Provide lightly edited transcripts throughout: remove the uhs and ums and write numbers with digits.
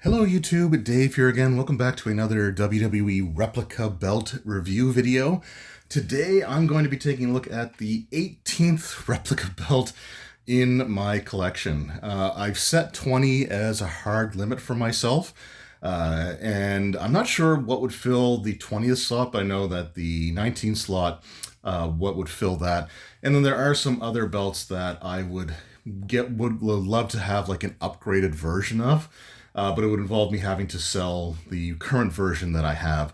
Hello YouTube, Dave here again. Welcome back to another WWE Replica belt review video. Today I'm going to be taking a look at the 18th replica belt in my collection. I've set 20 as a hard limit for myself, and I'm not sure what would fill the 20th slot, but I know that the 19th slot, what would fill that. And then there are some other belts that I would love to have like an upgraded version of. But it would involve me having to sell the current version that I have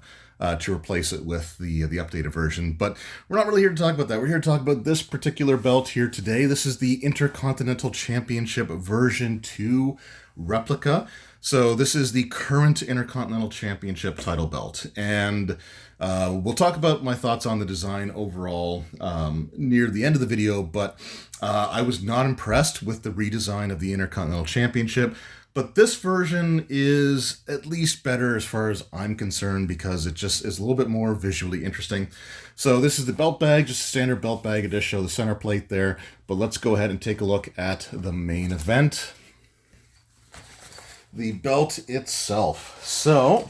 to replace it with the updated version. But we're not really here to talk about that. We're here to talk about this particular belt here today. This is the Intercontinental Championship version 2 replica. So this is the current Intercontinental Championship title belt. And we'll talk about my thoughts on the design overall near the end of the video, but I was not impressed with the redesign of the Intercontinental Championship. But this version is at least better as far as I'm concerned because it just is a little bit more visually interesting. So this is the belt bag, just a standard belt bag. It does show the center plate there. But let's go ahead and take a look at the main event. The belt itself. So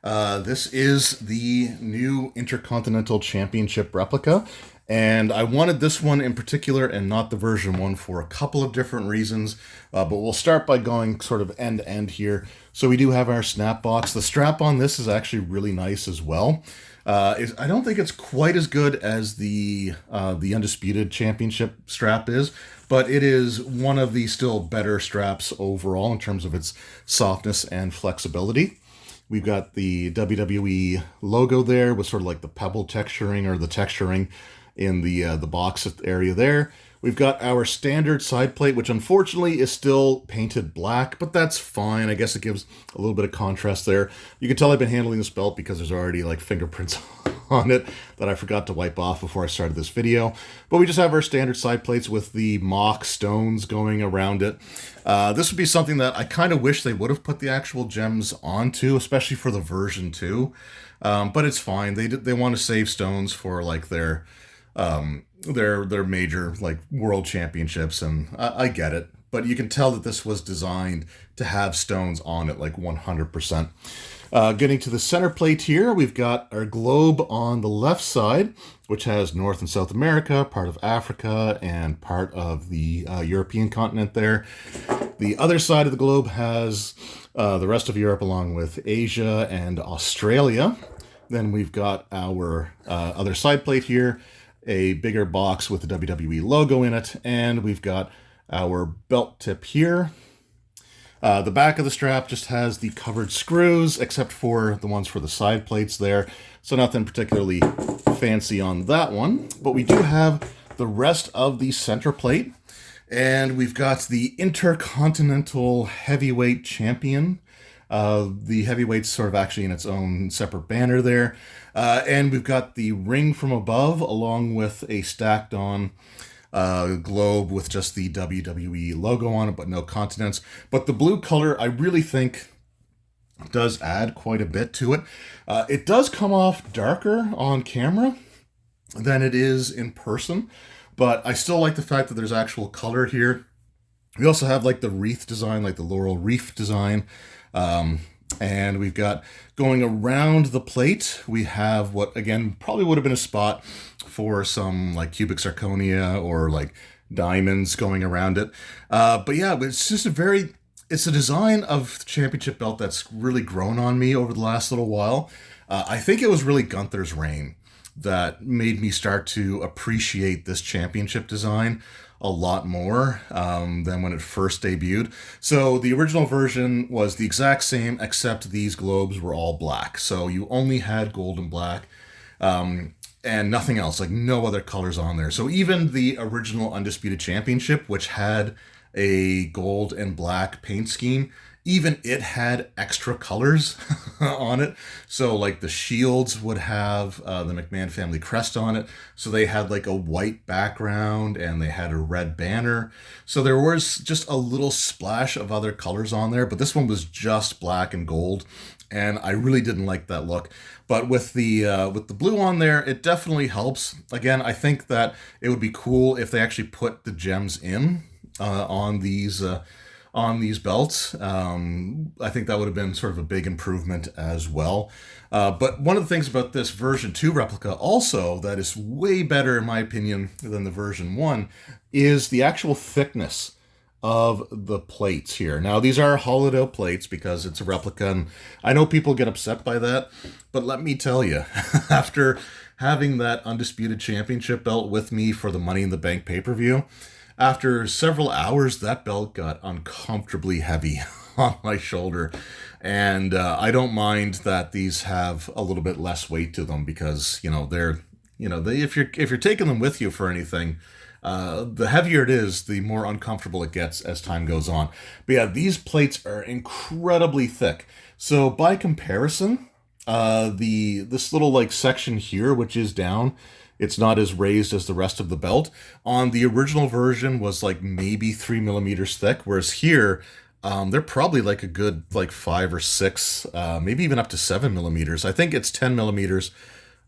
this is the new Intercontinental Championship replica. And I wanted this one in particular and not the version 1 for a couple of different reasons. But we'll start by going sort of end to end here. So we do have our snap box. The strap on this is actually really nice as well. I don't think it's quite as good as the Undisputed Championship strap is, but it is one of the still better straps overall in terms of its softness and flexibility. We've got the WWE logo there with sort of like the pebble texturing or the texturing in the box area there. We've got our standard side plate, which unfortunately is still painted black, but that's fine. I guess it gives a little bit of contrast there. You can tell I've been handling this belt because there's already like fingerprints on it that I forgot to wipe off before I started this video. But we just have our standard side plates with the mock stones going around it. This would be something that I kind of wish they would have put the actual gems onto, especially for the version 2. But it's fine. They want to save stones for like their major like world championships, and I get it, but you can tell that this was designed to have stones on it like 100%. Getting to the center plate here, we've got our globe on the left side, which has North and South America, part of Africa, and part of the European continent there. The other side of the globe has the rest of Europe along with Asia and Australia. Then we've got our other side plate here, a bigger box with the WWE logo in it, and we've got our belt tip here. The back of the strap just has the covered screws, except for the ones for the side plates there, so nothing particularly fancy on that one. But we do have the rest of the center plate, and we've got the Intercontinental Heavyweight Champion. The heavyweight's sort of actually in its own separate banner there. And we've got the ring from above along with a stacked on globe with just the WWE logo on it, but no continents. But the blue color, I really think, does add quite a bit to it. It does come off darker on camera than it is in person, but I still like the fact that there's actual color here. We also have like the wreath design, like the laurel wreath design. And we've got going around the plate, we have what, again, probably would have been a spot for some like cubic zirconia or like diamonds going around it. But yeah, it's just it's a design of the championship belt that's really grown on me over the last little while. I think it was really Gunther's reign that made me start to appreciate this championship design a lot more than when it first debuted. So the original version was the exact same, except these globes were all black. So you only had gold and black and nothing else, like no other colors on there. So even the original Undisputed Championship, which had a gold and black paint scheme, even it had extra colors on it. So like the shields would have the McMahon family crest on it. So they had like a white background and they had a red banner. So there was just a little splash of other colors on there, but this one was just black and gold. And I really didn't like that look. But with the blue on there, it definitely helps. Again, I think that it would be cool if they actually put the gems in on on these belts. I think that would have been sort of a big improvement as well. But one of the things about this version 2 replica also that is way better in my opinion than the version 1 is the actual thickness of the plates here. Now, these are hollowed out plates because it's a replica, and I know people get upset by that, but let me tell you, after having that Undisputed Championship belt with me for the Money in the Bank pay-per-view, after several hours, that belt got uncomfortably heavy on my shoulder. And I don't mind that these have a little bit less weight to them because, if you're taking them with you for anything, the heavier it is, the more uncomfortable it gets as time goes on. But yeah, these plates are incredibly thick. So by comparison, this little like section here, which is down, it's not as raised as the rest of the belt. On the original version was like maybe 3 millimeters thick, whereas here, they're probably like a good like 5 or 6, maybe even up to 7 millimeters. I think it's 10 millimeters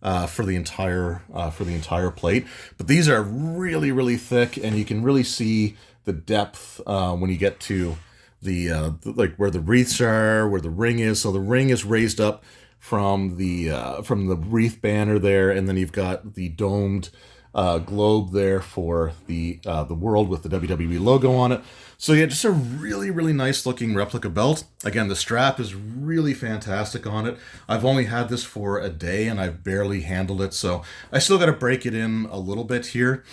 for the entire plate. But these are really, really thick, and you can really see the depth when you get to the like where the wreaths are, where the ring is. So the ring is raised up from the wreath banner there, and then you've got the domed globe there for the world with the WWE logo on it. So yeah, just a really, really nice looking replica belt. Again, the strap is really fantastic on it. I've only had this for a day and I've barely handled it, so I still got to break it in a little bit here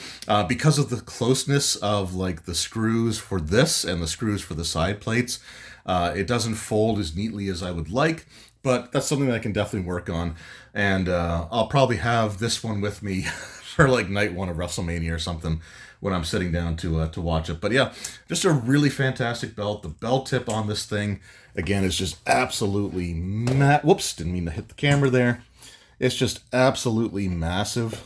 because of the closeness of like the screws for this and the screws for the side plates. It doesn't fold as neatly as I would like, but that's something that I can definitely work on. And I'll probably have this one with me for like night 1 of WrestleMania or something when I'm sitting down to watch it. But yeah, just a really fantastic belt. The belt tip on this thing, again, is just absolutely whoops, didn't mean to hit the camera there. It's just absolutely massive.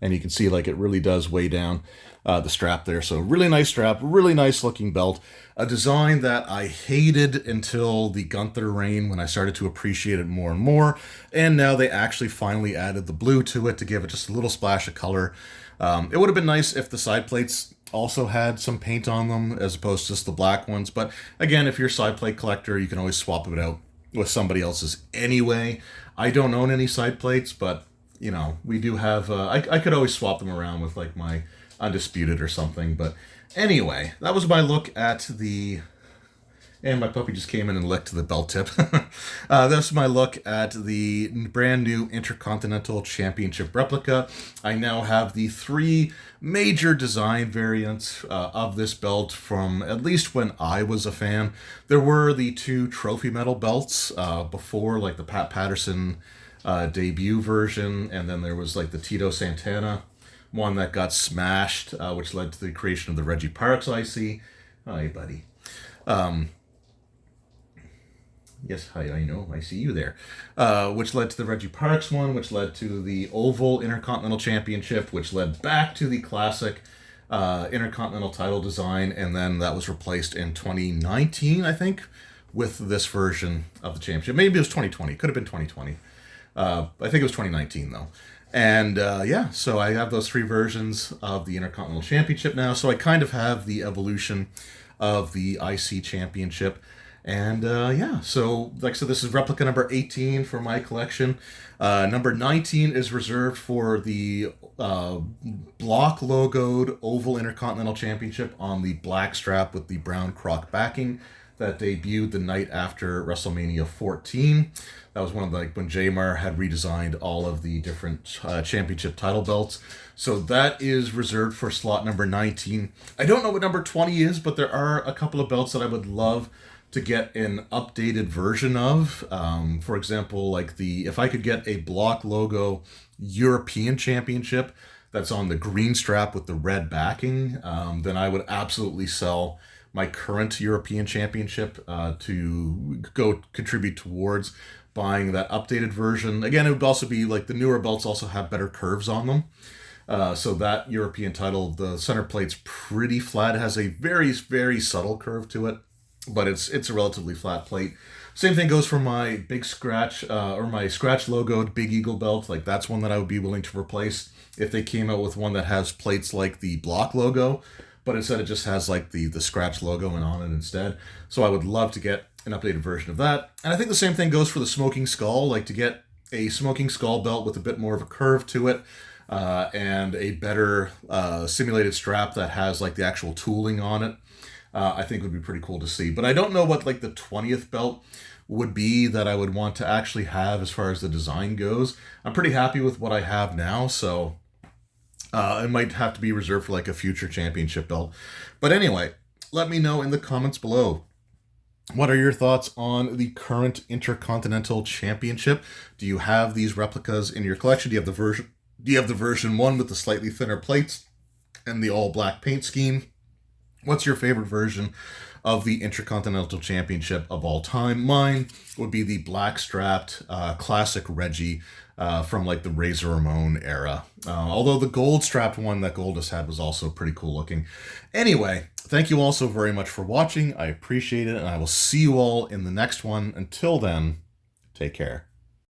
And you can see like it really does weigh down the strap there. So really nice strap, really nice looking belt. A design that I hated until the Gunther reign when I started to appreciate it more and more. And now they actually finally added the blue to it to give it just a little splash of color. It would have been nice if the side plates also had some paint on them as opposed to just the black ones. But again, if you're a side plate collector, you can always swap it out with somebody else's anyway. I don't own any side plates, but we do have, I could always swap them around with like my Undisputed or something. But anyway, that was my look at and my puppy just came in and licked the belt tip. That's my look at the brand new Intercontinental Championship replica. I now have the 3 major design variants of this belt from at least when I was a fan. There were the 2 trophy medal belts before, like the Pat Patterson debut version, and then there was like the Tito Santana one that got smashed, which led to the creation of the Reggie Parks IC. Hi, buddy. Yes, hi, I know, I see you there. Which led to the Reggie Parks one, which led to the Oval Intercontinental Championship, which led back to the classic Intercontinental title design, and then that was replaced in 2019, I think, with this version of the championship. Maybe it was 2020, could have been 2020. I think it was 2019, though. And yeah, so I have those 3 versions of the Intercontinental Championship now, so I kind of have the evolution of the IC Championship. And yeah, so like I said, this is replica number 18 for my collection. Number 19 is reserved for the block logoed Oval Intercontinental Championship on the black strap with the brown croc backing that debuted the night after WrestleMania 14. That was one of when J-Mar had redesigned all of the different championship title belts. So that is reserved for slot number 19. I don't know what number 20 is, but there are a couple of belts that I would love to get an updated version of. For example, like if I could get a block logo European Championship that's on the green strap with the red backing, then I would absolutely sell my current European Championship to go contribute towards buying that updated version. Again, it would also be like the newer belts also have better curves on them. So that European title, the center plate's pretty flat. It has a very, very subtle curve to it, but it's a relatively flat plate. Same thing goes for my big scratch or my scratch logoed Big Eagle belt. Like that's one that I would be willing to replace if they came out with one that has plates like the block logo. but instead it just has like the scratch logo and on it instead. So I would love to get an updated version of that. And I think the same thing goes for the Smoking Skull, like to get a Smoking Skull belt with a bit more of a curve to it, and a better simulated strap that has like the actual tooling on it. I think would be pretty cool to see. But I don't know what like the 20th belt would be that I would want to actually have as far as the design goes. I'm pretty happy with what I have now, so it might have to be reserved for like a future championship belt. But anyway, let me know in the comments below. What are your thoughts on the current Intercontinental Championship? Do you have these replicas in your collection? Do you have the version 1 with the slightly thinner plates and the all black paint scheme? What's your favorite version of the Intercontinental Championship of all time? Mine would be the black strapped classic Reggie from like the Razor Ramon era. Although the gold strapped one that Goldust had was also pretty cool looking. Anyway, thank you all so very much for watching. I appreciate it, and I will see you all in the next one. Until then, take care.